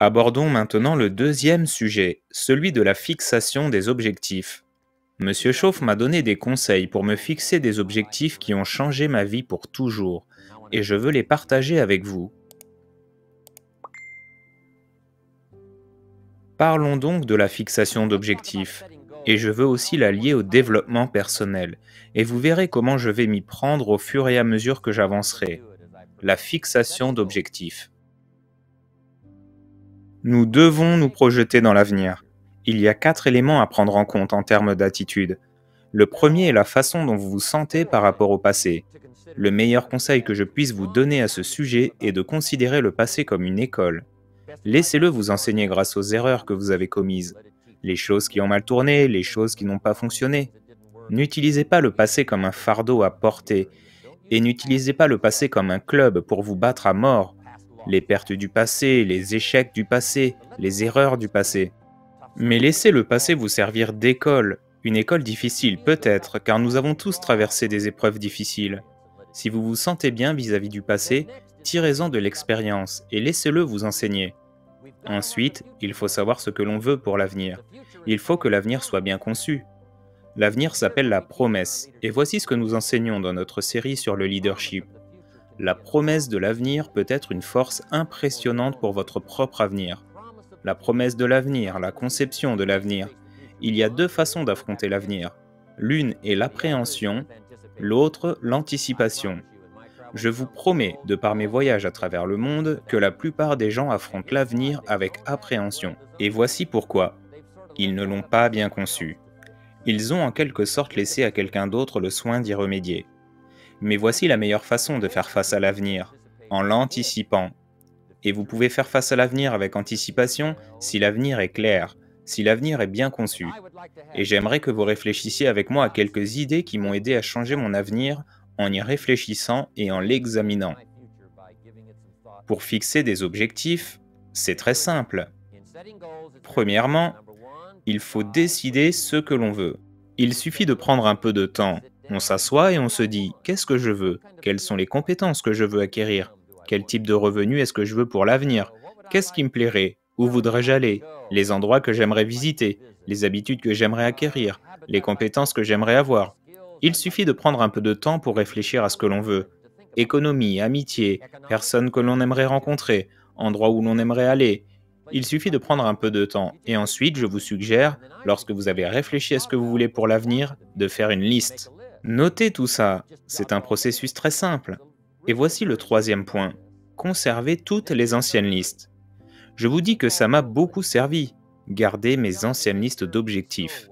Abordons maintenant le deuxième sujet, celui de la fixation des objectifs. Monsieur Chauve m'a donné des conseils pour me fixer des objectifs qui ont changé ma vie pour toujours, et je veux les partager avec vous. Parlons donc de la fixation d'objectifs, et je veux aussi la lier au développement personnel, et vous verrez comment je vais m'y prendre au fur et à mesure que j'avancerai. La fixation d'objectifs. Nous devons nous projeter dans l'avenir. Il y a 4 éléments à prendre en compte en termes d'attitude. Le premier est la façon dont vous vous sentez par rapport au passé. Le meilleur conseil que je puisse vous donner à ce sujet est de considérer le passé comme une école. Laissez-le vous enseigner grâce aux erreurs que vous avez commises, les choses qui ont mal tourné, les choses qui n'ont pas fonctionné. N'utilisez pas le passé comme un fardeau à porter et n'utilisez pas le passé comme un club pour vous battre à mort. Les pertes du passé, les échecs du passé, les erreurs du passé. Mais laissez le passé vous servir d'école. Une école difficile peut-être, car nous avons tous traversé des épreuves difficiles. Si vous vous sentez bien vis-à-vis du passé, tirez-en de l'expérience et laissez-le vous enseigner. Ensuite, il faut savoir ce que l'on veut pour l'avenir. Il faut que l'avenir soit bien conçu. L'avenir s'appelle la promesse, et voici ce que nous enseignons dans notre série sur le leadership. La promesse de l'avenir peut être une force impressionnante pour votre propre avenir. La promesse de l'avenir, la conception de l'avenir. Il y a 2 façons d'affronter l'avenir. L'une est l'appréhension, l'autre l'anticipation. Je vous promets, de par mes voyages à travers le monde, que la plupart des gens affrontent l'avenir avec appréhension. Et voici pourquoi. Ils ne l'ont pas bien conçu. Ils ont en quelque sorte laissé à quelqu'un d'autre le soin d'y remédier. Mais voici la meilleure façon de faire face à l'avenir, en l'anticipant. Et vous pouvez faire face à l'avenir avec anticipation si l'avenir est clair, si l'avenir est bien conçu. Et j'aimerais que vous réfléchissiez avec moi à quelques idées qui m'ont aidé à changer mon avenir en y réfléchissant et en l'examinant. Pour fixer des objectifs, c'est très simple. Premièrement, il faut décider ce que l'on veut. Il suffit de prendre un peu de temps. On s'assoit et on se dit « Qu'est-ce que je veux ? Quelles sont les compétences que je veux acquérir ? Quel type de revenu est-ce que je veux pour l'avenir ? Qu'est-ce qui me plairait ? Où voudrais-je aller ? Les endroits que j'aimerais visiter ? Les habitudes que j'aimerais acquérir ? Les compétences que j'aimerais avoir ? » Il suffit de prendre un peu de temps pour réfléchir à ce que l'on veut. Économie, amitié, personnes que l'on aimerait rencontrer, endroits où l'on aimerait aller. Il suffit de prendre un peu de temps. Et ensuite, je vous suggère, lorsque vous avez réfléchi à ce que vous voulez pour l'avenir, de faire une liste. Notez tout ça. C'est un processus très simple. Et voici le troisième point. Conservez toutes les anciennes listes. Je vous dis que ça m'a beaucoup servi. Gardez mes anciennes listes d'objectifs.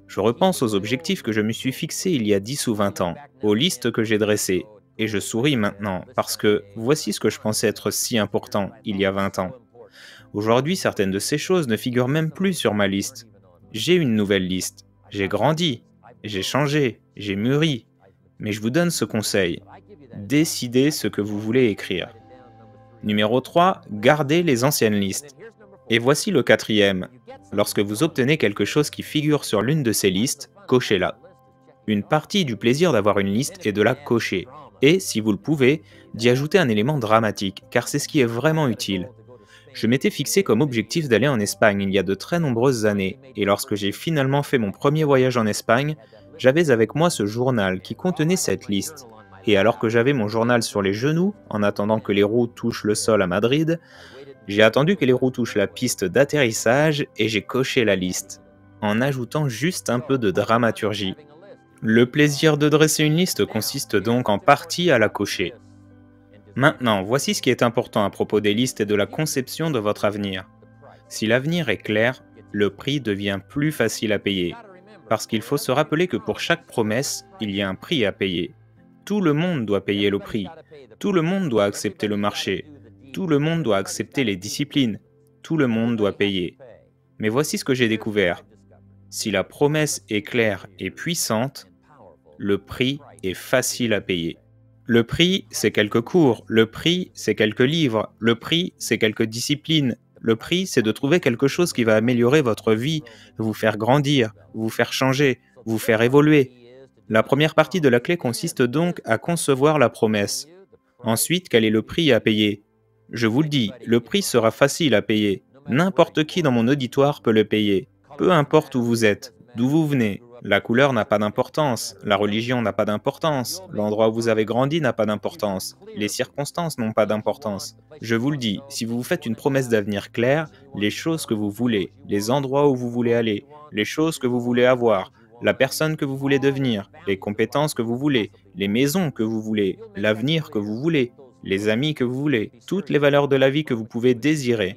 Je repense aux objectifs que je me suis fixés il y a 10 ou 20 ans, aux listes que j'ai dressées, et je souris maintenant, parce que voici ce que je pensais être si important il y a 20 ans. Aujourd'hui, certaines de ces choses ne figurent même plus sur ma liste. J'ai une nouvelle liste. J'ai grandi, j'ai changé, j'ai mûri. Mais je vous donne ce conseil. Décidez ce que vous voulez écrire. Numéro 3, gardez les anciennes listes. Et voici le quatrième. Lorsque vous obtenez quelque chose qui figure sur l'une de ces listes, cochez-la. Une partie du plaisir d'avoir une liste est de la cocher. Et, si vous le pouvez, d'y ajouter un élément dramatique, car c'est ce qui est vraiment utile. Je m'étais fixé comme objectif d'aller en Espagne il y a de très nombreuses années, et lorsque j'ai finalement fait mon premier voyage en Espagne, j'avais avec moi ce journal qui contenait cette liste. Et alors que j'avais mon journal sur les genoux, en attendant que les roues touchent le sol à Madrid, j'ai attendu que les roues touchent la piste d'atterrissage et j'ai coché la liste, en ajoutant juste un peu de dramaturgie. Le plaisir de dresser une liste consiste donc en partie à la cocher. Maintenant, voici ce qui est important à propos des listes et de la conception de votre avenir. Si l'avenir est clair, le prix devient plus facile à payer, parce qu'il faut se rappeler que pour chaque promesse, il y a un prix à payer. Tout le monde doit payer le prix, tout le monde doit accepter le marché, tout le monde doit accepter les disciplines, tout le monde doit payer. Mais voici ce que j'ai découvert. Si la promesse est claire et puissante, le prix est facile à payer. Le prix, c'est quelques cours, le prix, c'est quelques livres, le prix, c'est quelques disciplines. Le prix, c'est de trouver quelque chose qui va améliorer votre vie, vous faire grandir, vous faire changer, vous faire évoluer. La première partie de la clé consiste donc à concevoir la promesse. Ensuite, quel est le prix à payer ? Je vous le dis, le prix sera facile à payer. N'importe qui dans mon auditoire peut le payer, peu importe où vous êtes, d'où vous venez. La couleur n'a pas d'importance, la religion n'a pas d'importance, l'endroit où vous avez grandi n'a pas d'importance, les circonstances n'ont pas d'importance. Je vous le dis, si vous vous faites une promesse d'avenir claire, les choses que vous voulez, les endroits où vous voulez aller, les choses que vous voulez avoir, la personne que vous voulez devenir, les compétences que vous voulez, les maisons que vous voulez, l'avenir que vous voulez, les amis que vous voulez, toutes les valeurs de la vie que vous pouvez désirer.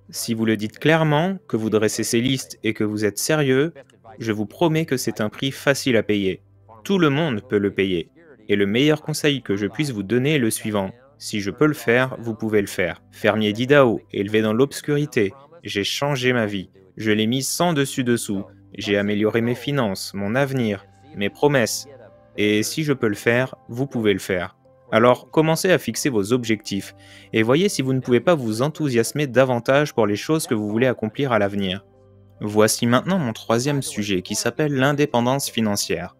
Si vous le dites clairement, que vous dressez ces listes et que vous êtes sérieux, je vous promets que c'est un prix facile à payer. Tout le monde peut le payer. Et le meilleur conseil que je puisse vous donner est le suivant. Si je peux le faire, vous pouvez le faire. Fermier d'Idaho, élevé dans l'obscurité, j'ai changé ma vie. Je l'ai mis sans dessus-dessous. J'ai amélioré mes finances, mon avenir, mes promesses. Et si je peux le faire, vous pouvez le faire. Alors, commencez à fixer vos objectifs et voyez si vous ne pouvez pas vous enthousiasmer davantage pour les choses que vous voulez accomplir à l'avenir. Voici maintenant mon troisième sujet qui s'appelle l'indépendance financière.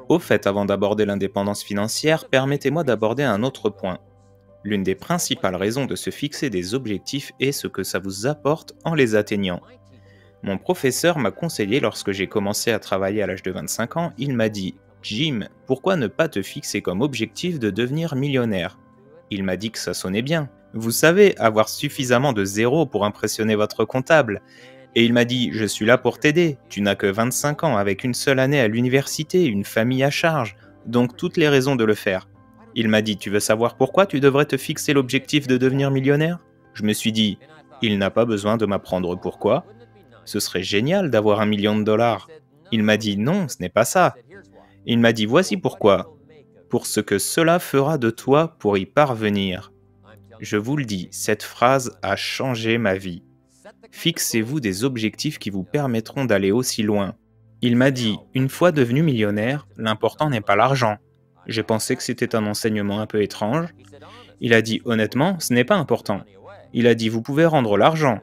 Au fait, avant d'aborder l'indépendance financière, permettez-moi d'aborder un autre point. L'une des principales raisons de se fixer des objectifs est ce que ça vous apporte en les atteignant. Mon professeur m'a conseillé lorsque j'ai commencé à travailler à l'âge de 25 ans, il m'a dit « Jim, pourquoi ne pas te fixer comme objectif de devenir millionnaire ?» Il m'a dit que ça sonnait bien. Vous savez, avoir suffisamment de zéros pour impressionner votre comptable. Et il m'a dit « Je suis là pour t'aider, tu n'as que 25 ans avec une seule année à l'université, une famille à charge, donc toutes les raisons de le faire. » Il m'a dit « Tu veux savoir pourquoi tu devrais te fixer l'objectif de devenir millionnaire ?» Je me suis dit « Il n'a pas besoin de m'apprendre pourquoi. Ce serait génial d'avoir 1 million de dollars. » Il m'a dit « Non, ce n'est pas ça. » Il m'a dit « Voici pourquoi. Pour ce que cela fera de toi pour y parvenir. » Je vous le dis, cette phrase a changé ma vie. Fixez-vous des objectifs qui vous permettront d'aller aussi loin. Il m'a dit « Une fois devenu millionnaire, l'important n'est pas l'argent. » J'ai pensé que c'était un enseignement un peu étrange. Il a dit « Honnêtement, ce n'est pas important. » Il a dit « Vous pouvez rendre l'argent. »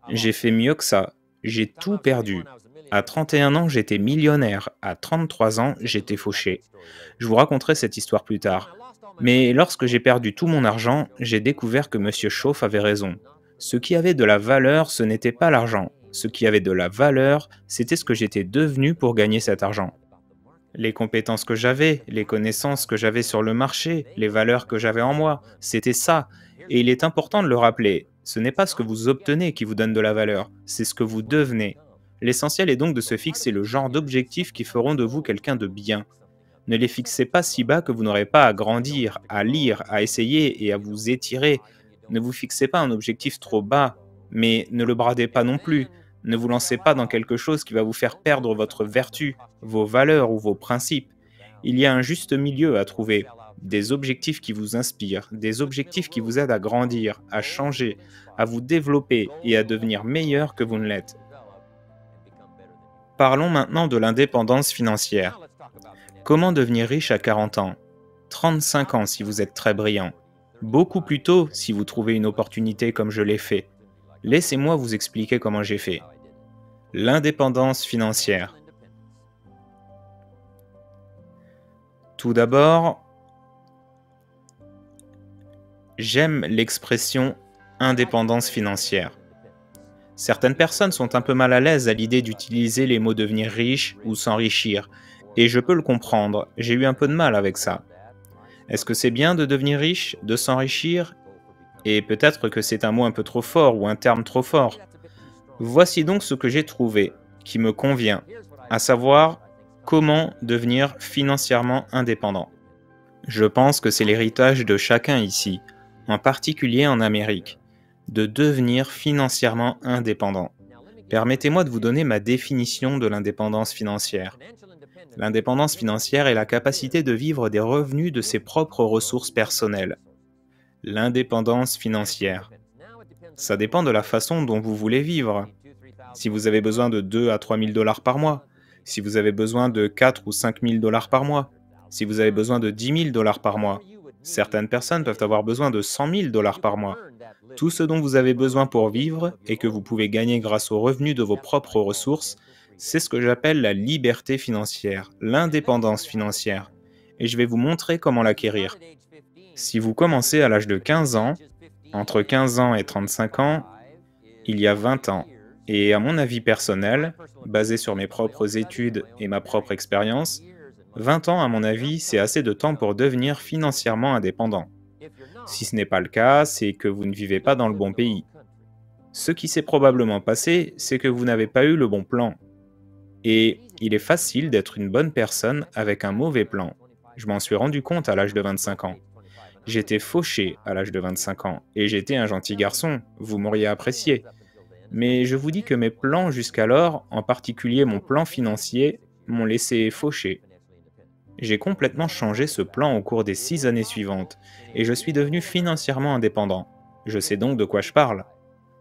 J'ai fait mieux que ça. J'ai tout perdu. À 31 ans, j'étais millionnaire. À 33 ans, j'étais fauché. Je vous raconterai cette histoire plus tard. Mais lorsque j'ai perdu tout mon argent, j'ai découvert que Monsieur Chauffe avait raison. Ce qui avait de la valeur, ce n'était pas l'argent. Ce qui avait de la valeur, c'était ce que j'étais devenu pour gagner cet argent. Les compétences que j'avais, les connaissances que j'avais sur le marché, les valeurs que j'avais en moi, c'était ça. Et il est important de le rappeler. Ce n'est pas ce que vous obtenez qui vous donne de la valeur, c'est ce que vous devenez. L'essentiel est donc de se fixer le genre d'objectifs qui feront de vous quelqu'un de bien. Ne les fixez pas si bas que vous n'aurez pas à grandir, à lire, à essayer et à vous étirer. Ne vous fixez pas un objectif trop bas, mais ne le bradez pas non plus. Ne vous lancez pas dans quelque chose qui va vous faire perdre votre vertu, vos valeurs ou vos principes. Il y a un juste milieu à trouver. Des objectifs qui vous inspirent, des objectifs qui vous aident à grandir, à changer, à vous développer et à devenir meilleur que vous ne l'êtes. Parlons maintenant de l'indépendance financière. Comment devenir riche à 40 ans? 35 ans si vous êtes très brillant. Beaucoup plus tôt si vous trouvez une opportunité comme je l'ai fait. Laissez-moi vous expliquer comment j'ai fait. L'indépendance financière. Tout d'abord, j'aime l'expression indépendance financière. Certaines personnes sont un peu mal à l'aise à l'idée d'utiliser les mots devenir riche ou s'enrichir, et je peux le comprendre, j'ai eu un peu de mal avec ça. Est-ce que c'est bien de devenir riche, de s'enrichir? Et peut-être que c'est un mot un peu trop fort ou un terme trop fort. Voici donc ce que j'ai trouvé, qui me convient, à savoir comment devenir financièrement indépendant. Je pense que c'est l'héritage de chacun ici, en particulier en Amérique, de devenir financièrement indépendant. Permettez-moi de vous donner ma définition de l'indépendance financière. L'indépendance financière est la capacité de vivre des revenus de ses propres ressources personnelles. L'indépendance financière. Ça dépend de la façon dont vous voulez vivre. Si vous avez besoin de 2 à 3 000 dollars par mois, si vous avez besoin de 4 ou 5 000 dollars par mois, si vous avez besoin de 10 000 dollars par mois, certaines personnes peuvent avoir besoin de 100 000 dollars par mois. Tout ce dont vous avez besoin pour vivre et que vous pouvez gagner grâce aux revenus de vos propres ressources, c'est ce que j'appelle la liberté financière, l'indépendance financière. Et je vais vous montrer comment l'acquérir. Si vous commencez à l'âge de 15 ans, entre 15 ans et 35 ans, il y a 20 ans. Et à mon avis personnel, basé sur mes propres études et ma propre expérience, 20 ans, à mon avis, c'est assez de temps pour devenir financièrement indépendant. Si ce n'est pas le cas, c'est que vous ne vivez pas dans le bon pays. Ce qui s'est probablement passé, c'est que vous n'avez pas eu le bon plan. Et il est facile d'être une bonne personne avec un mauvais plan. Je m'en suis rendu compte à l'âge de 25 ans. J'étais fauché à l'âge de 25 ans et j'étais un gentil garçon, vous m'auriez apprécié. Mais je vous dis que mes plans jusqu'alors, en particulier mon plan financier, m'ont laissé fauché. J'ai complètement changé ce plan au cours des 6 années suivantes et je suis devenu financièrement indépendant. Je sais donc de quoi je parle.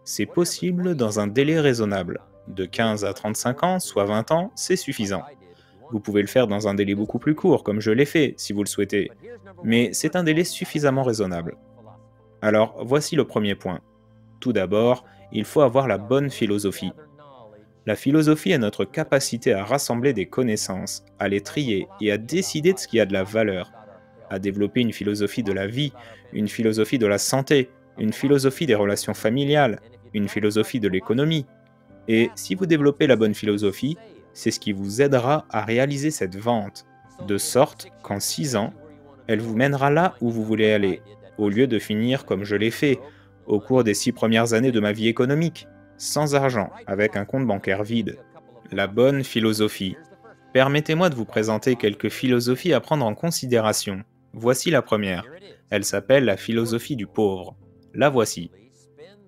C'est possible dans un délai raisonnable. De 15 à 35 ans, soit 20 ans, c'est suffisant. Vous pouvez le faire dans un délai beaucoup plus court, comme je l'ai fait, si vous le souhaitez. Mais c'est un délai suffisamment raisonnable. Alors, voici le premier point. Tout d'abord, il faut avoir la bonne philosophie. La philosophie est notre capacité à rassembler des connaissances, à les trier et à décider de ce qui a de la valeur, à développer une philosophie de la vie, une philosophie de la santé, une philosophie des relations familiales, une philosophie de l'économie. Et si vous développez la bonne philosophie, c'est ce qui vous aidera à réaliser cette vente, de sorte qu'en 6 ans, elle vous mènera là où vous voulez aller, au lieu de finir comme je l'ai fait, au cours des 6 premières années de ma vie économique, sans argent, avec un compte bancaire vide. La bonne philosophie. Permettez-moi de vous présenter quelques philosophies à prendre en considération. Voici la première. Elle s'appelle la philosophie du pauvre. La voici.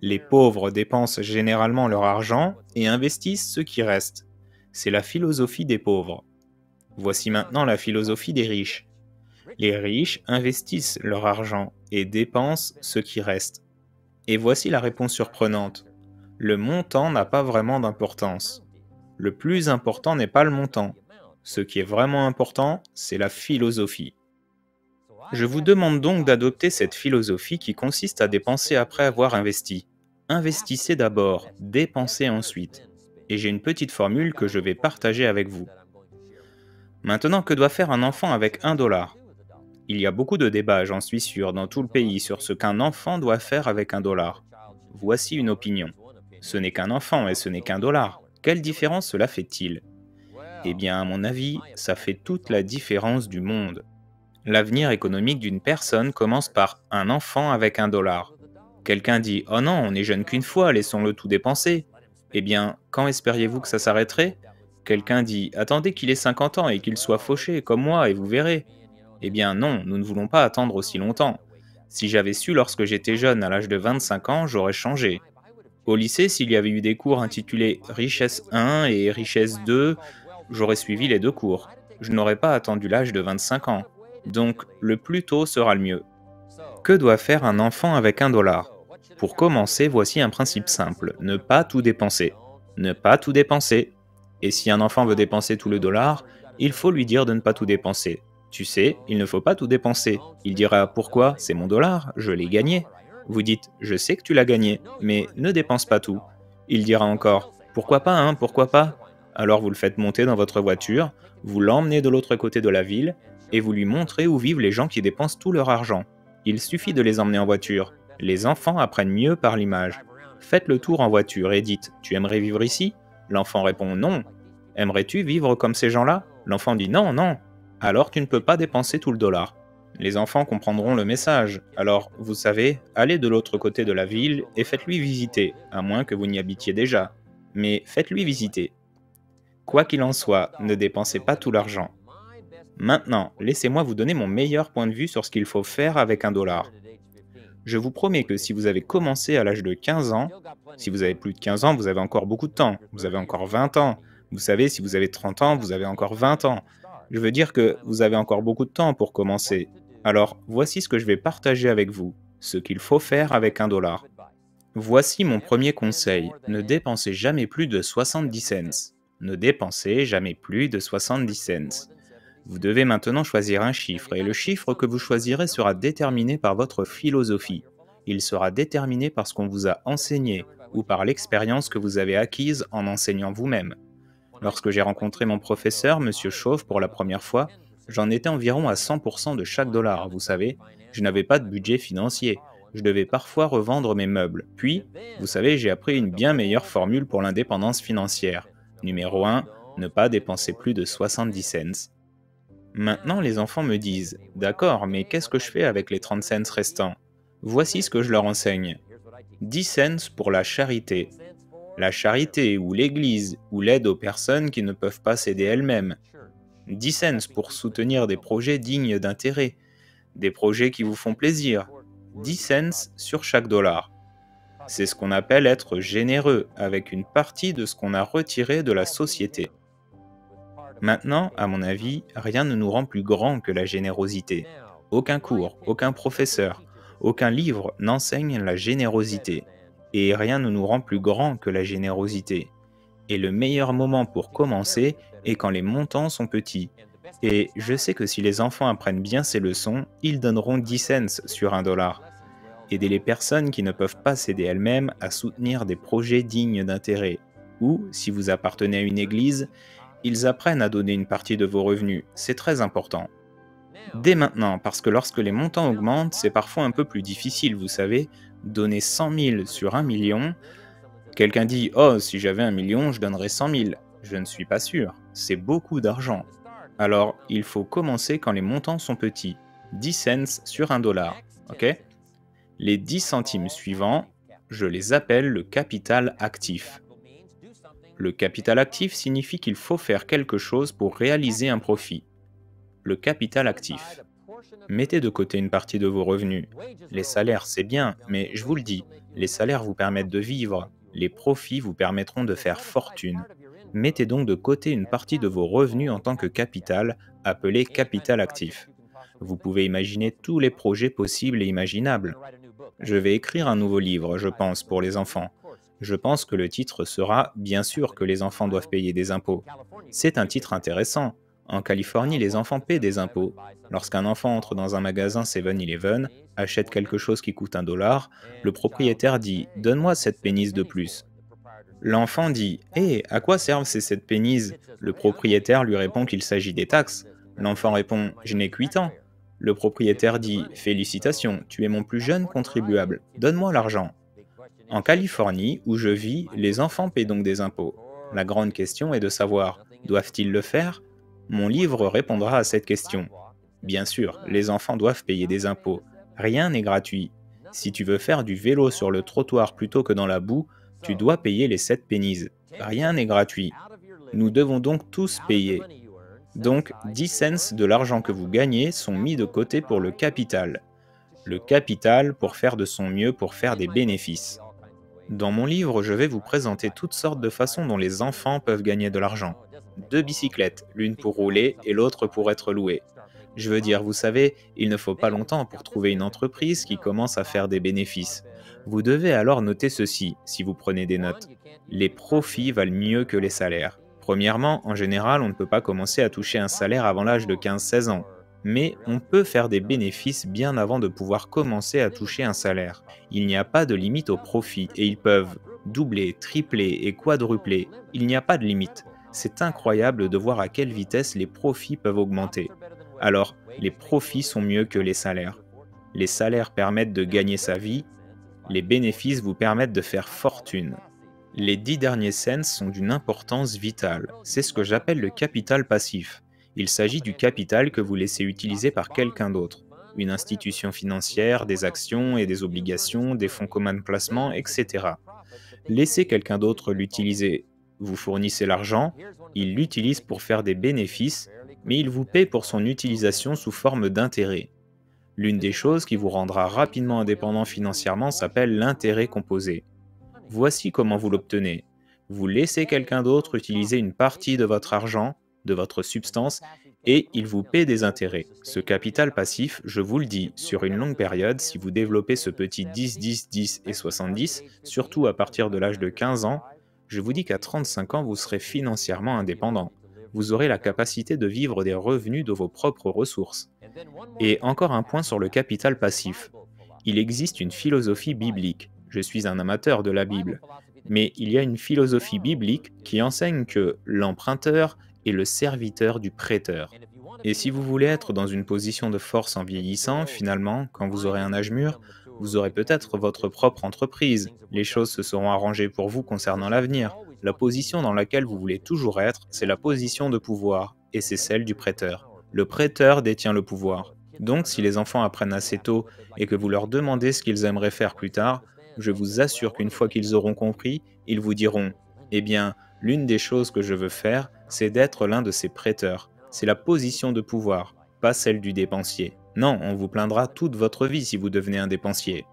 Les pauvres dépensent généralement leur argent et investissent ce qui reste. C'est la philosophie des pauvres. Voici maintenant la philosophie des riches. Les riches investissent leur argent et dépensent ce qui reste. Et voici la réponse surprenante. Le montant n'a pas vraiment d'importance. Le plus important n'est pas le montant. Ce qui est vraiment important, c'est la philosophie. Je vous demande donc d'adopter cette philosophie qui consiste à dépenser après avoir investi. Investissez d'abord, dépensez ensuite. Et j'ai une petite formule que je vais partager avec vous. Maintenant, que doit faire un enfant avec 1 $? Il y a beaucoup de débats, j'en suis sûr, dans tout le pays sur ce qu'un enfant doit faire avec 1 $. Voici une opinion. Ce n'est qu'un enfant et ce n'est qu'1 $. Quelle différence cela fait-il? Eh bien, à mon avis, ça fait toute la différence du monde. L'avenir économique d'une personne commence par un enfant avec 1 $. Quelqu'un dit « Oh non, on n'est jeune qu'une fois, laissons-le tout dépenser ». Eh bien, quand espériez-vous que ça s'arrêterait? Quelqu'un dit « Attendez qu'il ait 50 ans et qu'il soit fauché, comme moi, et vous verrez ». Eh bien non, nous ne voulons pas attendre aussi longtemps. Si j'avais su lorsque j'étais jeune, à l'âge de 25 ans, j'aurais changé. Au lycée, s'il y avait eu des cours intitulés Richesse 1 et Richesse 2, j'aurais suivi les 2 cours. Je n'aurais pas attendu l'âge de 25 ans. Donc, le plus tôt sera le mieux. Que doit faire un enfant avec 1 $? Pour commencer, voici un principe simple. Ne pas tout dépenser. Ne pas tout dépenser. Et si un enfant veut dépenser tout le dollar, il faut lui dire de ne pas tout dépenser. Tu sais, il ne faut pas tout dépenser. Il dira « Pourquoi? C'est mon dollar, je l'ai gagné ». Vous dites « Je sais que tu l'as gagné, mais ne dépense pas tout ». Il dira encore « Pourquoi pas, hein, pourquoi pas ?» Alors vous le faites monter dans votre voiture, vous l'emmenez de l'autre côté de la ville, et vous lui montrez où vivent les gens qui dépensent tout leur argent. Il suffit de les emmener en voiture. Les enfants apprennent mieux par l'image. Faites le tour en voiture et dites « Tu aimerais vivre ici ?» L'enfant répond « Non ». « Aimerais-tu vivre comme ces gens-là » L'enfant dit « Non, non ». Alors tu ne peux pas dépenser tout le dollar. Les enfants comprendront le message. Alors, vous savez, allez de l'autre côté de la ville et faites-lui visiter, à moins que vous n'y habitiez déjà. Mais faites-lui visiter. Quoi qu'il en soit, ne dépensez pas tout l'argent. Maintenant, laissez-moi vous donner mon meilleur point de vue sur ce qu'il faut faire avec 1 $. Je vous promets que si vous avez commencé à l'âge de 15 ans, si vous avez plus de 15 ans, vous avez encore beaucoup de temps. Vous avez encore 20 ans. Vous savez, si vous avez 30 ans, vous avez encore 20 ans. Je veux dire que vous avez encore beaucoup de temps pour commencer. Alors, voici ce que je vais partager avec vous, ce qu'il faut faire avec 1 $. Voici mon premier conseil. Ne dépensez jamais plus de 70 cents. Ne dépensez jamais plus de 70 cents. Vous devez maintenant choisir un chiffre, et le chiffre que vous choisirez sera déterminé par votre philosophie. Il sera déterminé par ce qu'on vous a enseigné, ou par l'expérience que vous avez acquise en enseignant vous-même. Lorsque j'ai rencontré mon professeur, M. Chauve, pour la première fois, j'en étais environ à 100% de chaque dollar, vous savez. Je n'avais pas de budget financier. Je devais parfois revendre mes meubles. Puis, vous savez, j'ai appris une bien meilleure formule pour l'indépendance financière. Numéro 1, ne pas dépenser plus de 70 cents. Maintenant, les enfants me disent, d'accord, mais qu'est-ce que je fais avec les 30 cents restants? Voici ce que je leur enseigne. 10 cents pour la charité. La charité ou l'église ou l'aide aux personnes qui ne peuvent pas s'aider elles-mêmes. 10 cents pour soutenir des projets dignes d'intérêt, des projets qui vous font plaisir. 10 cents sur chaque dollar. C'est ce qu'on appelle être généreux avec une partie de ce qu'on a retiré de la société. Maintenant, à mon avis, rien ne nous rend plus grand que la générosité. Aucun cours, aucun professeur, aucun livre n'enseigne la générosité. Et rien ne nous rend plus grand que la générosité. Et le meilleur moment pour commencer est quand les montants sont petits. Et je sais que si les enfants apprennent bien ces leçons, ils donneront 10 cents sur un dollar. Aidez les personnes qui ne peuvent pas s'aider elles-mêmes à soutenir des projets dignes d'intérêt. Ou, si vous appartenez à une église, ils apprennent à donner une partie de vos revenus. C'est très important. Dès maintenant, parce que lorsque les montants augmentent, c'est parfois un peu plus difficile, vous savez. Donner 100 000 sur 1 million, quelqu'un dit « Oh, si j'avais 1 million, je donnerais 100 000 ». Je ne suis pas sûr. C'est beaucoup d'argent. Alors, il faut commencer quand les montants sont petits. 10 cents sur un dollar. Ok? Les 10 centimes suivants, je les appelle le capital actif. Le capital actif signifie qu'il faut faire quelque chose pour réaliser un profit. Le capital actif. Mettez de côté une partie de vos revenus. Les salaires, c'est bien, mais je vous le dis, les salaires vous permettent de vivre. Les profits vous permettront de faire fortune. Mettez donc de côté une partie de vos revenus en tant que capital, appelé capital actif. Vous pouvez imaginer tous les projets possibles et imaginables. Je vais écrire un nouveau livre, je pense, pour les enfants. Je pense que le titre sera « Bien sûr que les enfants doivent payer des impôts ». C'est un titre intéressant. En Californie, les enfants paient des impôts. Lorsqu'un enfant entre dans un magasin 7-Eleven, achète quelque chose qui coûte $1, le propriétaire dit « Donne-moi 7 pennies de plus ». L'enfant dit « Hé, à quoi servent ces 7 pennies ?» Le propriétaire lui répond qu'il s'agit des taxes. L'enfant répond « Je n'ai que 8 ans ». Le propriétaire dit « Félicitations, tu es mon plus jeune contribuable, donne-moi l'argent ». En Californie, où je vis, les enfants paient donc des impôts. La grande question est de savoir, doivent-ils le faire? Mon livre répondra à cette question. Bien sûr, les enfants doivent payer des impôts. Rien n'est gratuit. Si tu veux faire du vélo sur le trottoir plutôt que dans la boue, tu dois payer les 7 pennies. Rien n'est gratuit. Nous devons donc tous payer. Donc, 10 cents de l'argent que vous gagnez sont mis de côté pour le capital. Le capital pour faire de son mieux pour faire des bénéfices. Dans mon livre, je vais vous présenter toutes sortes de façons dont les enfants peuvent gagner de l'argent. 2 bicyclettes, l'une pour rouler et l'autre pour être louée. Je veux dire, vous savez, il ne faut pas longtemps pour trouver une entreprise qui commence à faire des bénéfices. Vous devez alors noter ceci, si vous prenez des notes. Les profits valent mieux que les salaires. Premièrement, en général, on ne peut pas commencer à toucher un salaire avant l'âge de 15-16 ans. Mais on peut faire des bénéfices bien avant de pouvoir commencer à toucher un salaire. Il n'y a pas de limite aux profits et ils peuvent doubler, tripler et quadrupler. Il n'y a pas de limite. C'est incroyable de voir à quelle vitesse les profits peuvent augmenter. Alors, les profits sont mieux que les salaires. Les salaires permettent de gagner sa vie. Les bénéfices vous permettent de faire fortune. Les 10 derniers cents sont d'une importance vitale. C'est ce que j'appelle le capital passif. Il s'agit du capital que vous laissez utiliser par quelqu'un d'autre. Une institution financière, des actions et des obligations, des fonds communs de placement, etc. Laissez quelqu'un d'autre l'utiliser. Vous fournissez l'argent, il l'utilise pour faire des bénéfices, mais il vous paie pour son utilisation sous forme d'intérêt. L'une des choses qui vous rendra rapidement indépendant financièrement s'appelle l'intérêt composé. Voici comment vous l'obtenez. Vous laissez quelqu'un d'autre utiliser une partie de votre argent, de votre substance, et il vous paie des intérêts. Ce capital passif, je vous le dis, sur une longue période, si vous développez ce petit 10, 10, 10 et 70, surtout à partir de l'âge de 15 ans, je vous dis qu'à 35 ans, vous serez financièrement indépendant. Vous aurez la capacité de vivre des revenus de vos propres ressources. Et encore un point sur le capital passif. Il existe une philosophie biblique. Je suis un amateur de la Bible. Mais il y a une philosophie biblique qui enseigne que l'emprunteur est le serviteur du prêteur. Et si vous voulez être dans une position de force en vieillissant, finalement, quand vous aurez un âge mûr, Vous aurez peut-être votre propre entreprise. Les choses se seront arrangées pour vous concernant l'avenir. La position dans laquelle vous voulez toujours être, c'est la position de pouvoir, et c'est celle du prêteur. Le prêteur détient le pouvoir. Donc, si les enfants apprennent assez tôt et que vous leur demandez ce qu'ils aimeraient faire plus tard, je vous assure qu'une fois qu'ils auront compris, ils vous diront: Eh bien, l'une des choses que je veux faire, c'est d'être l'un de ces prêteurs. C'est la position de pouvoir, pas celle du dépensier. Non, on vous plaindra toute votre vie si vous devenez un dépensier.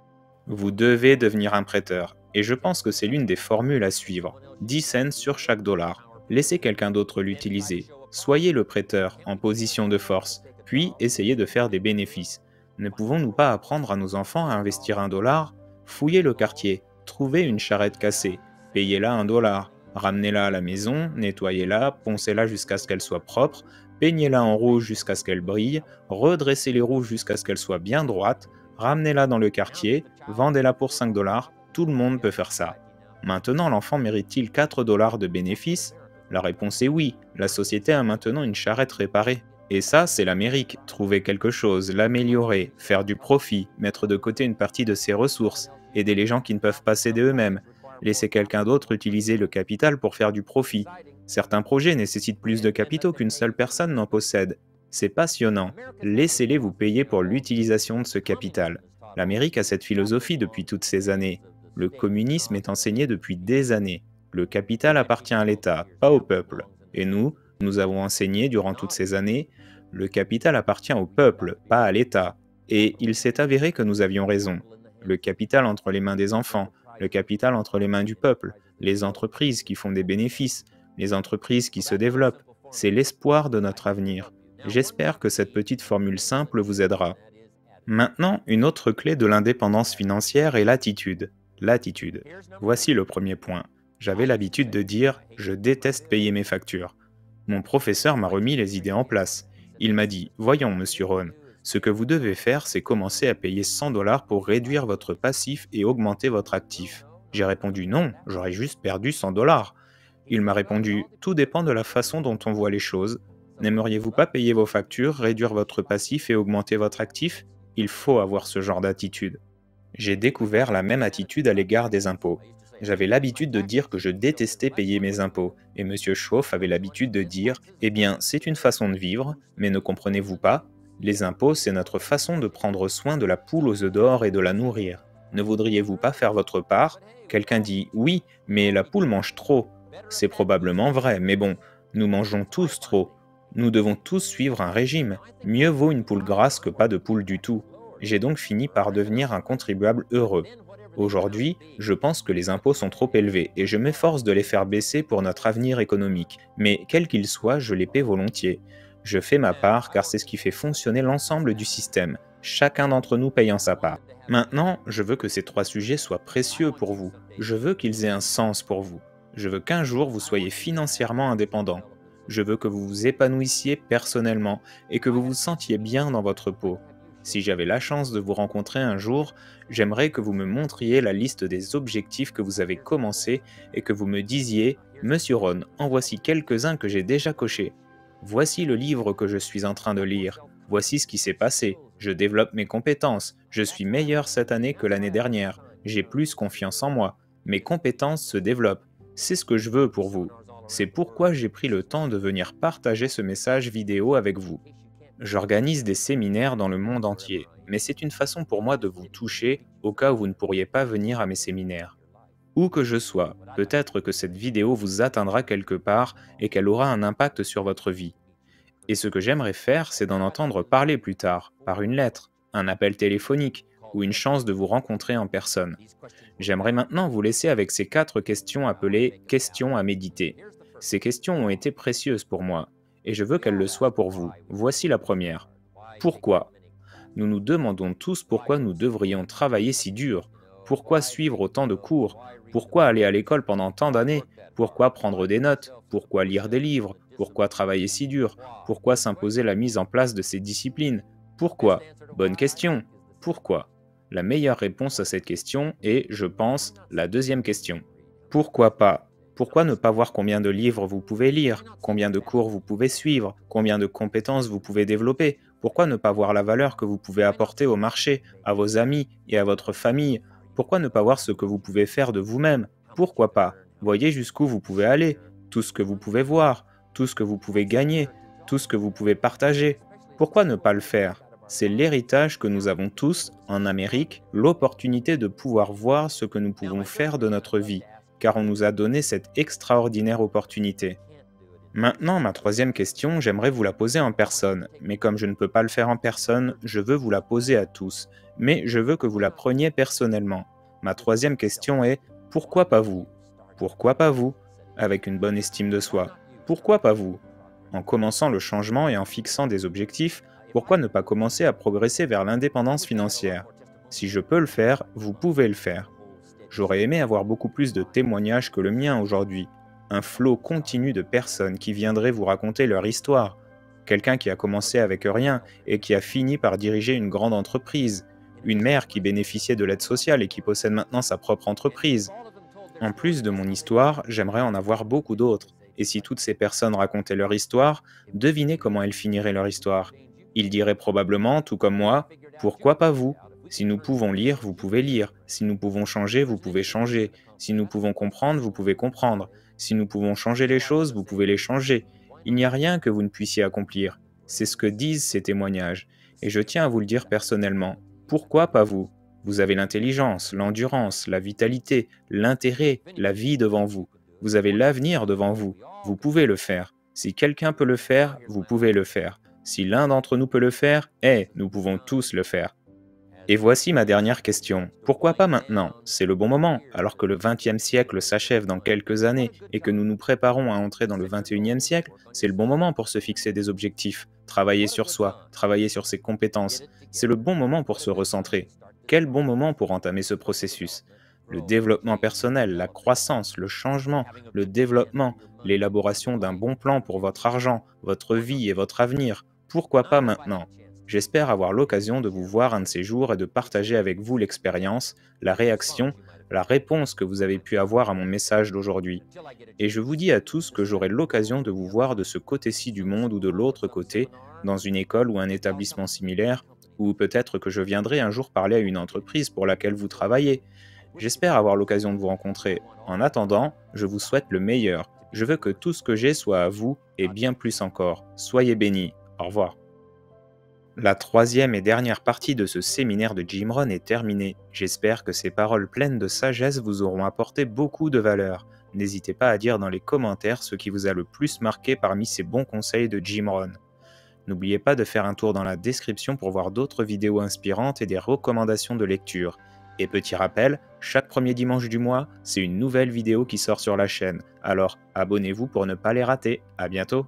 Vous devez devenir un prêteur, et je pense que c'est l'une des formules à suivre. 10 cents sur chaque dollar. Laissez quelqu'un d'autre l'utiliser. Soyez le prêteur en position de force, puis essayez de faire des bénéfices. Ne pouvons-nous pas apprendre à nos enfants à investir $1? Fouillez le quartier, trouvez une charrette cassée, payez-la $1. Ramenez-la à la maison, nettoyez-la, poncez-la jusqu'à ce qu'elle soit propre, peignez-la en rouge jusqu'à ce qu'elle brille, redressez les rouges jusqu'à ce qu'elle soit bien droite, ramenez-la dans le quartier, vendez-la pour $5, tout le monde peut faire ça. Maintenant, l'enfant mérite-t-il $4 de bénéfices? La réponse est oui, la société a maintenant une charrette réparée. Et ça, c'est l'Amérique, trouver quelque chose, l'améliorer, faire du profit, mettre de côté une partie de ses ressources, aider les gens qui ne peuvent pas s'aider eux-mêmes, laisser quelqu'un d'autre utiliser le capital pour faire du profit. Certains projets nécessitent plus de capitaux qu'une seule personne n'en possède. C'est passionnant. Laissez-les vous payer pour l'utilisation de ce capital. L'Amérique a cette philosophie depuis toutes ces années. Le communisme est enseigné depuis des années. Le capital appartient à l'État, pas au peuple. Et nous avons enseigné durant toutes ces années, le capital appartient au peuple, pas à l'État. Et il s'est avéré que nous avions raison. Le capital entre les mains des enfants, le capital entre les mains du peuple, les entreprises qui font des bénéfices, les entreprises qui se développent, c'est l'espoir de notre avenir. J'espère que cette petite formule simple vous aidera. Maintenant, une autre clé de l'indépendance financière est l'attitude. L'attitude. Voici le premier point. J'avais l'habitude de dire « je déteste payer mes factures ». Mon professeur m'a remis les idées en place. Il m'a dit « Voyons, monsieur Ron, ce que vous devez faire, c'est commencer à payer $100 pour réduire votre passif et augmenter votre actif. » J'ai répondu « Non, j'aurais juste perdu $100. » Il m'a répondu « Tout dépend de la façon dont on voit les choses. N'aimeriez-vous pas payer vos factures, réduire votre passif et augmenter votre actif ? Il faut avoir ce genre d'attitude. » J'ai découvert la même attitude à l'égard des impôts. J'avais l'habitude de dire que je détestais payer mes impôts, et M. Schauff avait l'habitude de dire « Eh bien, c'est une façon de vivre, mais ne comprenez-vous pas ? Les impôts, c'est notre façon de prendre soin de la poule aux œufs d'or et de la nourrir. Ne voudriez-vous pas faire votre part ? » Quelqu'un dit « Oui, mais la poule mange trop. » C'est probablement vrai, mais bon, nous mangeons tous trop. Nous devons tous suivre un régime. Mieux vaut une poule grasse que pas de poule du tout. J'ai donc fini par devenir un contribuable heureux. Aujourd'hui, je pense que les impôts sont trop élevés et je m'efforce de les faire baisser pour notre avenir économique. Mais quel qu'il soit, je les paie volontiers. Je fais ma part car c'est ce qui fait fonctionner l'ensemble du système, chacun d'entre nous payant sa part. Maintenant, je veux que ces 3 sujets soient précieux pour vous. Je veux qu'ils aient un sens pour vous. Je veux qu'un jour vous soyez financièrement indépendant. Je veux que vous vous épanouissiez personnellement et que vous vous sentiez bien dans votre peau. Si j'avais la chance de vous rencontrer un jour, j'aimerais que vous me montriez la liste des objectifs que vous avez commencés et que vous me disiez « Monsieur Ron, en voici quelques-uns que j'ai déjà cochés. Voici le livre que je suis en train de lire. Voici ce qui s'est passé. Je développe mes compétences. Je suis meilleur cette année que l'année dernière. J'ai plus confiance en moi. Mes compétences se développent. C'est ce que je veux pour vous. C'est pourquoi j'ai pris le temps de venir partager ce message vidéo avec vous. J'organise des séminaires dans le monde entier, mais c'est une façon pour moi de vous toucher au cas où vous ne pourriez pas venir à mes séminaires. Où que je sois, peut-être que cette vidéo vous atteindra quelque part et qu'elle aura un impact sur votre vie. Et ce que j'aimerais faire, c'est d'en entendre parler plus tard, par une lettre, un appel téléphonique ou une chance de vous rencontrer en personne. J'aimerais maintenant vous laisser avec ces 4 questions appelées « questions à méditer ». Ces questions ont été précieuses pour moi, et je veux qu'elles le soient pour vous. Voici la première. Pourquoi ? Nous nous demandons tous pourquoi nous devrions travailler si dur. Pourquoi suivre autant de cours ? Pourquoi aller à l'école pendant tant d'années ? Pourquoi prendre des notes ? Pourquoi lire des livres ? Pourquoi travailler si dur ? Pourquoi s'imposer la mise en place de ces disciplines ? Pourquoi ? Bonne question. Pourquoi ? La meilleure réponse à cette question est, je pense, la deuxième question. Pourquoi pas ? Pourquoi ne pas voir combien de livres vous pouvez lire, combien de cours vous pouvez suivre, combien de compétences vous pouvez développer, Pourquoi ne pas voir la valeur que vous pouvez apporter au marché, à vos amis et à votre famille? Pourquoi ne pas voir ce que vous pouvez faire de vous-même? Pourquoi pas? Voyez jusqu'où vous pouvez aller, tout ce que vous pouvez voir, tout ce que vous pouvez gagner, tout ce que vous pouvez partager. Pourquoi ne pas le faire? C'est l'héritage que nous avons tous, en Amérique, l'opportunité de pouvoir voir ce que nous pouvons faire de notre vie, car on nous a donné cette extraordinaire opportunité. Maintenant, ma troisième question, j'aimerais vous la poser en personne, mais comme je ne peux pas le faire en personne, je veux vous la poser à tous, mais je veux que vous la preniez personnellement. Ma troisième question est, pourquoi pas vous? Pourquoi pas vous? Avec une bonne estime de soi. Pourquoi pas vous? En commençant le changement et en fixant des objectifs, pourquoi ne pas commencer à progresser vers l'indépendance financière? Si je peux le faire, vous pouvez le faire. J'aurais aimé avoir beaucoup plus de témoignages que le mien aujourd'hui. Un flot continu de personnes qui viendraient vous raconter leur histoire. Quelqu'un qui a commencé avec rien et qui a fini par diriger une grande entreprise. Une mère qui bénéficiait de l'aide sociale et qui possède maintenant sa propre entreprise. En plus de mon histoire, j'aimerais en avoir beaucoup d'autres. Et si toutes ces personnes racontaient leur histoire, devinez comment elles finiraient leur histoire. Ils diraient probablement, tout comme moi, pourquoi pas vous? Si nous pouvons lire, vous pouvez lire. Si nous pouvons changer, vous pouvez changer. Si nous pouvons comprendre, vous pouvez comprendre. Si nous pouvons changer les choses, vous pouvez les changer. Il n'y a rien que vous ne puissiez accomplir. C'est ce que disent ces témoignages. Et je tiens à vous le dire personnellement. Pourquoi pas vous? Vous avez l'intelligence, l'endurance, la vitalité, l'intérêt, la vie devant vous. Vous avez l'avenir devant vous. Vous pouvez le faire. Si quelqu'un peut le faire, vous pouvez le faire. Si l'un d'entre nous peut le faire, nous pouvons tous le faire. Et voici ma dernière question. Pourquoi pas maintenant? C'est le bon moment, alors que le XXe siècle s'achève dans quelques années et que nous nous préparons à entrer dans le XXIe siècle, c'est le bon moment pour se fixer des objectifs, travailler sur soi, travailler sur ses compétences. C'est le bon moment pour se recentrer. Quel bon moment pour entamer ce processus? Le développement personnel, la croissance, le changement, le développement, l'élaboration d'un bon plan pour votre argent, votre vie et votre avenir. Pourquoi pas maintenant? J'espère avoir l'occasion de vous voir un de ces jours et de partager avec vous l'expérience, la réaction, la réponse que vous avez pu avoir à mon message d'aujourd'hui. Et je vous dis à tous que j'aurai l'occasion de vous voir de ce côté-ci du monde ou de l'autre côté, dans une école ou un établissement similaire, ou peut-être que je viendrai un jour parler à une entreprise pour laquelle vous travaillez. J'espère avoir l'occasion de vous rencontrer. En attendant, je vous souhaite le meilleur. Je veux que tout ce que j'ai soit à vous et bien plus encore. Soyez bénis. Au revoir. La troisième et dernière partie de ce séminaire de Jim Rohn est terminée. J'espère que ces paroles pleines de sagesse vous auront apporté beaucoup de valeur. N'hésitez pas à dire dans les commentaires ce qui vous a le plus marqué parmi ces bons conseils de Jim Rohn. N'oubliez pas de faire un tour dans la description pour voir d'autres vidéos inspirantes et des recommandations de lecture. Et petit rappel, chaque premier dimanche du mois, c'est une nouvelle vidéo qui sort sur la chaîne. Alors abonnez-vous pour ne pas les rater. À bientôt!